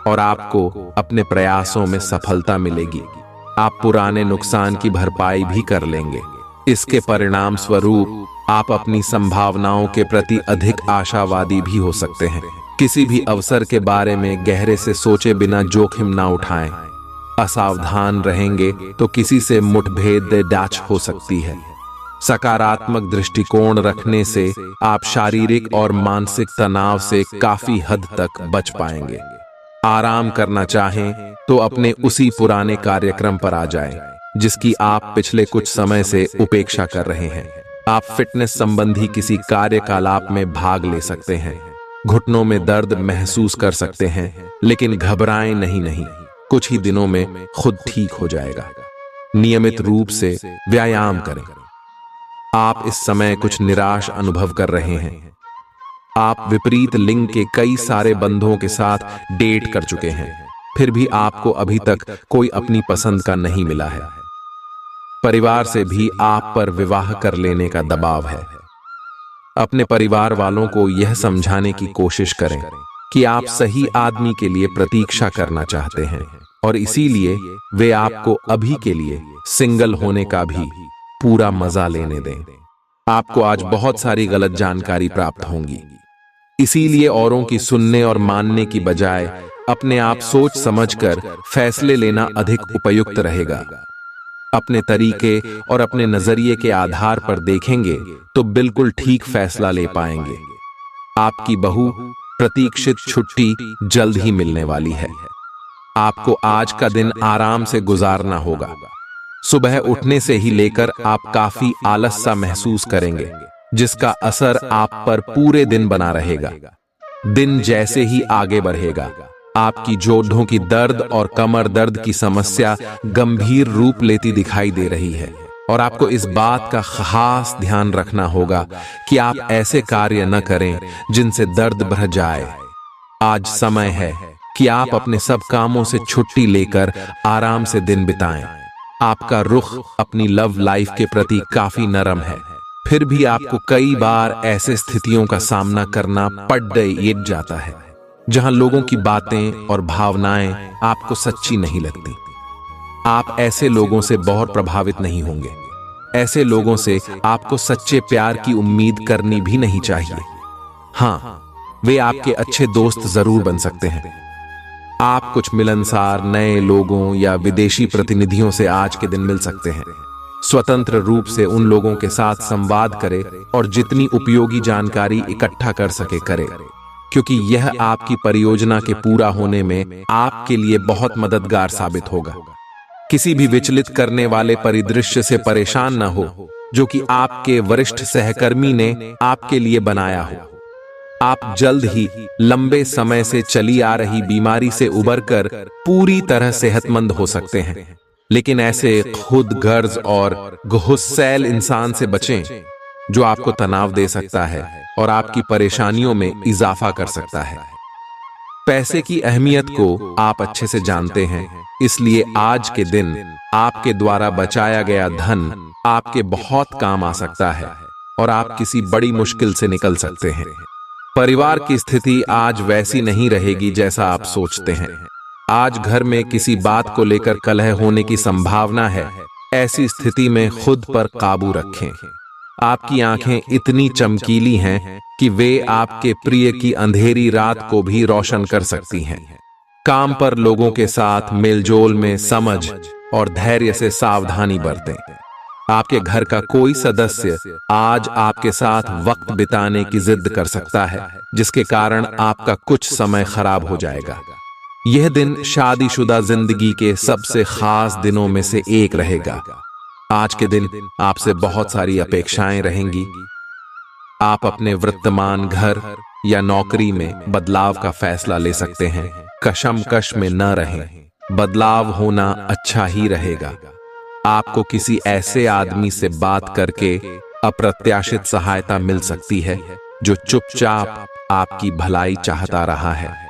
A: और आपको अपने प्रयासों में सफलता मिलेगी। आप पुराने नुकसान की भरपाई भी कर लेंगे। इसके परिणाम स्वरूप आप अपनी संभावनाओं के प्रति अधिक आशावादी भी हो सकते हैं। किसी भी अवसर के बारे में गहरे से सोचे बिना जोखिम ना उठाएं। असावधान रहेंगे तो किसी से मुठभेड़ डाच हो सकती है। सकारात्मक दृष्टिकोण रखने से आप शारीरिक और मानसिक तनाव से काफी हद तक बच पाएंगे। आराम करना चाहें तो अपने उसी पुराने कार्यक्रम पर आ जाएं, जिसकी आप पिछले कुछ समय से उपेक्षा कर रहे हैं। आप फिटनेस संबंधी किसी कार्यकलाप में भाग ले सकते हैं। घुटनों में दर्द महसूस कर सकते हैं, लेकिन घबराएं नहीं, कुछ ही दिनों में खुद ठीक हो जाएगा। नियमित रूप से व्यायाम करें। आप इस समय कुछ निराश अनुभव कर रहे हैं। आप विपरीत लिंग के कई सारे बंधुओं के साथ डेट कर चुके हैं, फिर भी आपको अभी तक कोई अपनी पसंद का नहीं मिला है। परिवार से भी आप पर विवाह कर लेने का दबाव है। अपने परिवार वालों को यह समझाने की कोशिश करें कि आप सही आदमी के लिए प्रतीक्षा करना चाहते हैं और इसीलिए वे आपको अभी के लिए सिंगल होने का भी पूरा मजा लेने दें। आपको आज बहुत सारी गलत जानकारी प्राप्त होंगी, इसीलिए औरों की सुनने और मानने की बजाय अपने आप सोच समझकर फैसले लेना अधिक उपयुक्त रहेगा। अपने तरीके और अपने नजरिए के आधार पर देखेंगे तो बिल्कुल ठीक फैसला ले पाएंगे। आपकी बहु प्रतीक्षित छुट्टी जल्द ही मिलने वाली है। आपको आज का दिन आराम से गुजारना होगा। सुबह उठने से ही लेकर आप काफी आलस सा महसूस करेंगे, जिसका असर आप पर पूरे दिन बना रहेगा। दिन जैसे ही आगे बढ़ेगा, आपकी जोड़ों की दर्द और कमर दर्द की समस्या गंभीर रूप लेती दिखाई दे रही है और आपको इस बात का खास ध्यान रखना होगा कि आप ऐसे कार्य न करें जिनसे दर्द बढ़ जाए। आज समय है कि आप अपने सब कामों से छुट्टी लेकर आराम से दिन बिताएं। आपका रुख अपनी लव लाइफ के प्रति काफी नरम है, फिर भी आपको कई बार ऐसे स्थितियों का सामना करना पड़ जाता है जहां लोगों की बातें और भावनाएं आपको सच्ची नहीं लगती। आप ऐसे लोगों से बहुत प्रभावित नहीं होंगे। ऐसे लोगों से आपको सच्चे प्यार की उम्मीद करनी भी नहीं चाहिए। हाँ, वे आपके अच्छे दोस्त जरूर बन सकते हैं। आप कुछ मिलनसार नए लोगों या विदेशी प्रतिनिधियों से आज के दिन मिल सकते हैं। स्वतंत्र रूप से उन लोगों के साथ संवाद करें और जितनी उपयोगी जानकारी इकट्ठा कर सके करें, क्योंकि यह आपकी परियोजना के पूरा होने में आपके लिए बहुत मददगार साबित होगा। किसी भी विचलित करने वाले परिदृश्य से परेशान न हो जो कि आपके वरिष्ठ सहकर्मी ने आपके लिए बनाया हो। आप जल्द ही लंबे समय से चली आ रही बीमारी से उबरकर पूरी तरह सेहतमंद हो सकते हैं, लेकिन ऐसे खुद गर्ज और गुस्सैल इंसान से बचें जो आपको तनाव दे सकता है और आपकी परेशानियों में इजाफा कर सकता है। पैसे की अहमियत को आप अच्छे से जानते हैं, इसलिए आज के दिन आपके द्वारा बचाया गया धन आपके बहुत काम आ सकता है और आप किसी बड़ी मुश्किल से निकल सकते हैं। परिवार की स्थिति आज वैसी नहीं रहेगी जैसा आप सोचते हैं। आज घर में किसी बात को लेकर कलह होने की संभावना है। ऐसी स्थिति में खुद पर काबू रखें। आपकी आंखें इतनी चमकीली हैं कि वे आपके प्रिय की अंधेरी रात को भी रोशन कर सकती हैं। काम पर लोगों के साथ मेलजोल में समझ और धैर्य से सावधानी बरतें। आपके घर का कोई सदस्य आज आपके साथ वक्त बिताने की जिद कर सकता है, जिसके कारण आपका कुछ समय खराब हो जाएगा। यह दिन शादीशुदा जिंदगी के सबसे खास दिनों में से एक रहेगा। आज के दिन आपसे बहुत सारी अपेक्षाएं रहेंगी। आप अपने वर्तमान घर या नौकरी में बदलाव का फैसला ले सकते हैं। कशमकश में न रहें, बदलाव होना अच्छा ही रहेगा। आपको किसी ऐसे आदमी से बात करके अप्रत्याशित सहायता मिल सकती है जो चुपचाप आपकी भलाई चाहता रहा है।